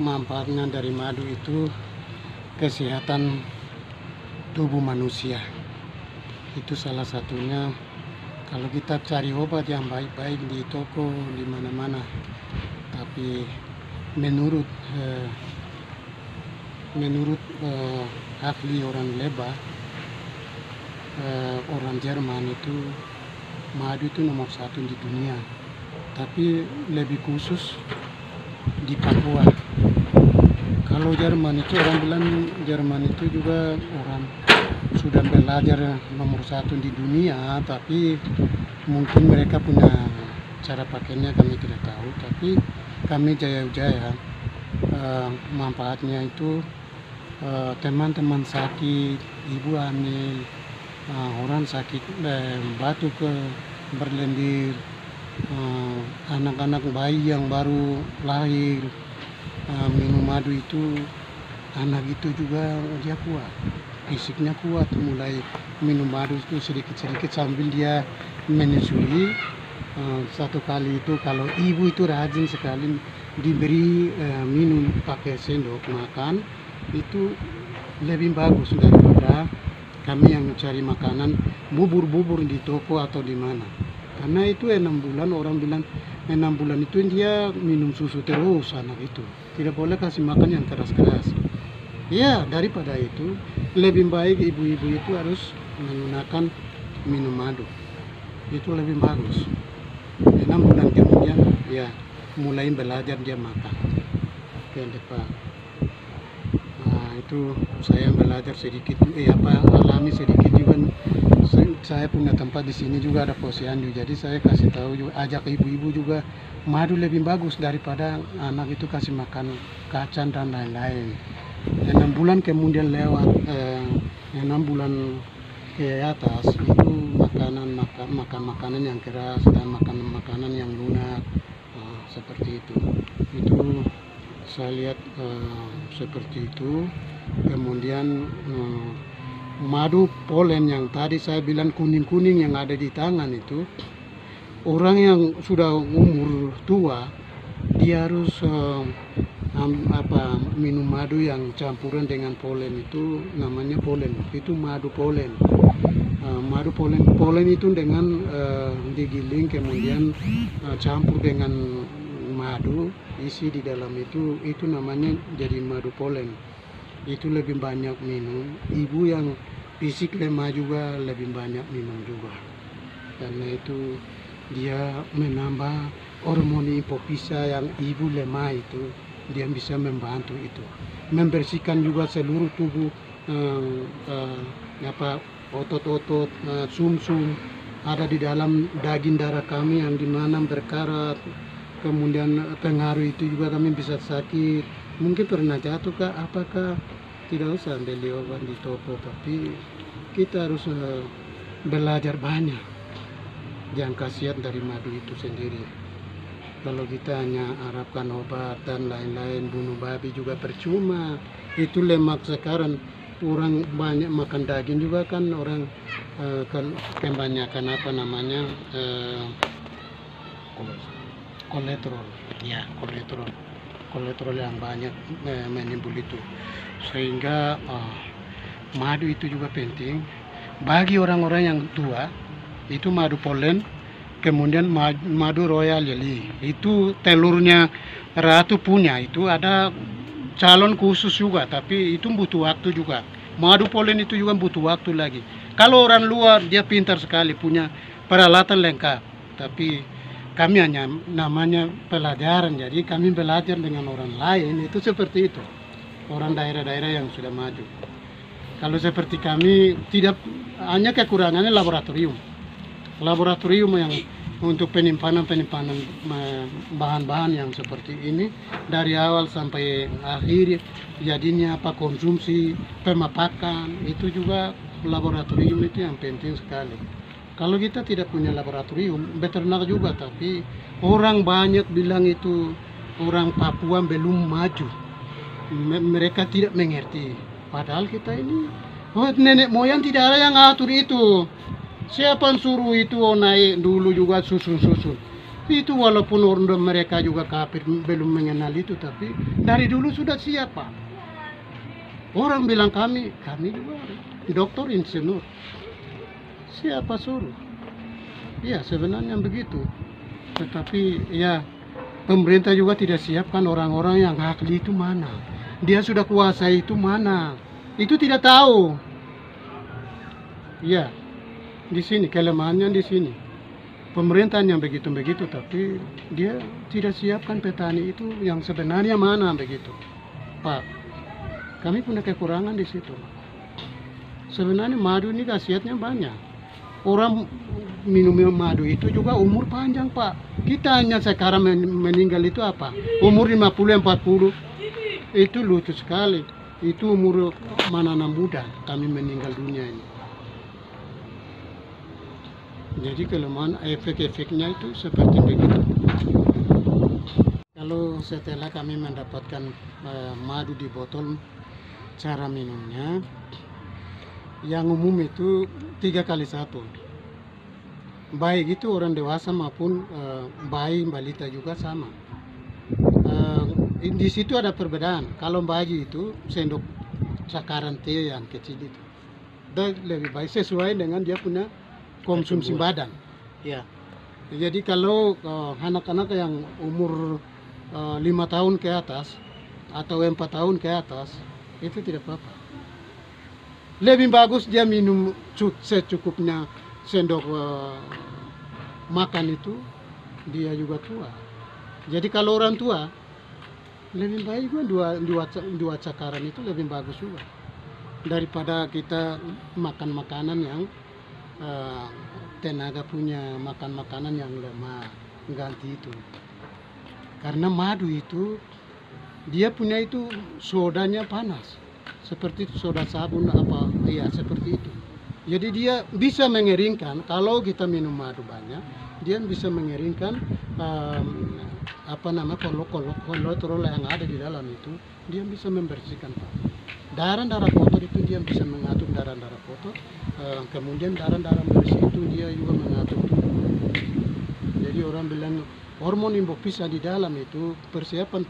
manfaatnya dari madu itu kesehatan tubuh manusia. Itu salah satunya. Kalau kita cari obat yang baik-baik di toko, di mana-mana, tapi menurut ahli orang Leba, orang Jerman itu madu itu nomor satu di dunia, tapi lebih khusus di Papua. Kalau Jerman itu orang bilang Jerman itu juga orang sudah belajar nomor satu di dunia, tapi mungkin mereka punya cara pakainya kami tidak tahu, tapi kami jaya-jaya manfaatnya itu teman-teman sakit, ibu hamil, orang sakit batuk berlendir, anak-anak bayi yang baru lahir, minum madu itu anak itu juga dia kuat, fisiknya kuat, mulai minum madu itu sedikit-sedikit sambil dia menyusui. Satu kali itu kalau ibu itu rajin sekali diberi minum pakai sendok makan, itu lebih bagus daripada kami yang mencari makanan bubur-bubur di toko atau di mana. Karena itu 6 bulan, orang bilang 6 bulan itu dia minum susu terus anak itu. Tidak boleh kasih makan yang keras-keras. Ya, daripada itu lebih baik ibu-ibu itu harus menggunakan minum madu. Itu lebih bagus. 6 bulan kemudian ya mulai belajar dia makan ke depan. Itu saya belajar sedikit, alami sedikit juga. Saya punya tempat di sini juga ada posyandu, jadi saya kasih tahu juga, ajak ibu-ibu juga madu lebih bagus daripada anak itu kasih makan kacang dan lain-lain. 6 bulan kemudian lewat, 6 bulan ke atas itu makan makanan yang keras dan makan makanan yang lunak, seperti itu saya lihat seperti itu. Kemudian madu polen yang tadi saya bilang kuning-kuning yang ada di tangan itu, orang yang sudah umur tua dia harus minum madu yang campuran dengan polen, itu namanya polen, itu madu polen. Madu polen itu dengan digiling kemudian campur dengan madu isi di dalam itu namanya jadi madu polen. Itu lebih banyak minum. Ibu yang fisik lemah juga lebih banyak minum juga, karena itu dia menambah hormon hipofisa yang ibu lemah itu, dia bisa membantu itu membersihkan juga seluruh tubuh, otot-otot, sum-sum ada di dalam daging darah kami yang dimana berkarat. Kemudian pengaruh itu juga kami bisa sakit, mungkin pernah jatuh kah apakah, tidak usah beli obat di toko, tapi kita harus belajar banyak, jangan kasihan dari madu itu sendiri. Kalau kita hanya harapkan obat dan lain-lain, bunuh babi juga percuma. Itu lemak sekarang, orang banyak makan daging juga kan, orang kebanyakan kolesterol, ya kolesterol yang banyak menimbul itu, sehingga madu itu juga penting bagi orang-orang yang tua. Itu madu polen, kemudian madu royal jelly, itu telurnya ratu punya, itu ada calon khusus juga, tapi itu butuh waktu juga. Madu polen itu juga butuh waktu lagi. Kalau orang luar dia pintar sekali, punya peralatan lengkap, tapi kami hanya namanya pelajaran, jadi kami belajar dengan orang lain, itu seperti itu, orang daerah-daerah yang sudah maju. Kalau seperti kami tidak, hanya kekurangannya laboratorium yang untuk penyimpanan bahan-bahan yang seperti ini dari awal sampai akhir, jadinya konsumsi, pemapakan, itu juga laboratorium itu yang penting sekali. Kalau kita tidak punya laboratorium, beternak juga, tapi orang banyak bilang itu orang Papua belum maju, mereka tidak mengerti. Padahal kita ini, nenek moyang tidak ada yang atur itu. Siapa yang suruh itu naik dulu juga susun-susun. Itu walaupun orang mereka juga kafir belum mengenal itu, tapi dari dulu sudah siap Pak. Orang bilang kami juga dokter insinyur. Siapa suruh? Ya sebenarnya begitu. Tetapi ya pemerintah juga tidak siapkan orang-orang yang ahli itu mana. Dia sudah kuasai itu mana. Itu tidak tahu. Ya, di sini kelemahannya di sini. Pemerintahan yang begitu-begitu, tapi dia tidak siapkan petani itu yang sebenarnya mana begitu, Pak. Kami punya kekurangan di situ. Sebenarnya madu ini khasiatnya banyak. Orang minum madu itu juga umur panjang Pak. Kita hanya sekarang meninggal itu apa? Umur 50-40. Itu lucu sekali. Itu umur mana muda kami meninggal dunia ini. Jadi kelemahan efek-efeknya itu seperti begitu. Kalau setelah kami mendapatkan madu di botol, cara minumnya yang umum itu 3x1. Baik itu orang dewasa maupun bayi balita juga sama. Di situ ada perbedaan. Kalau bayi itu sendok cakaran teh yang kecil itu, dan lebih baik sesuai dengan dia punya konsumsi badan. Ya. Jadi kalau anak-anak yang umur 5 tahun ke atas atau 4 tahun ke atas itu tidak apa-apa. Lebih bagus dia minum secukupnya sendok makan itu, dia juga tua. Jadi kalau orang tua lebih baik dua cakaran itu lebih bagus juga daripada kita makan makanan yang tenaga punya, makan makanan yang lemah, ganti itu. Karena madu itu dia punya itu sodanya panas, seperti soda sabun apa, ya seperti itu. Jadi dia bisa mengeringkan. Kalau kita minum madu banyak, dia bisa mengeringkan kolesterol yang ada di dalam itu. Dia bisa membersihkan Pak. Darah kotor itu dia bisa mengatur darah kotor. Kemudian darah bersih itu dia juga mengatur tubuh. Jadi orang bilang hormon hipofisa di dalam itu persiapan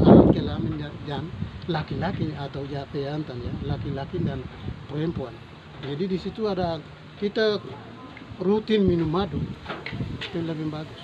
alat kelamin dan laki-laki atau jantan ya, laki-laki dan perempuan. Jadi di situ ada kita rutin minum madu itu lebih bagus.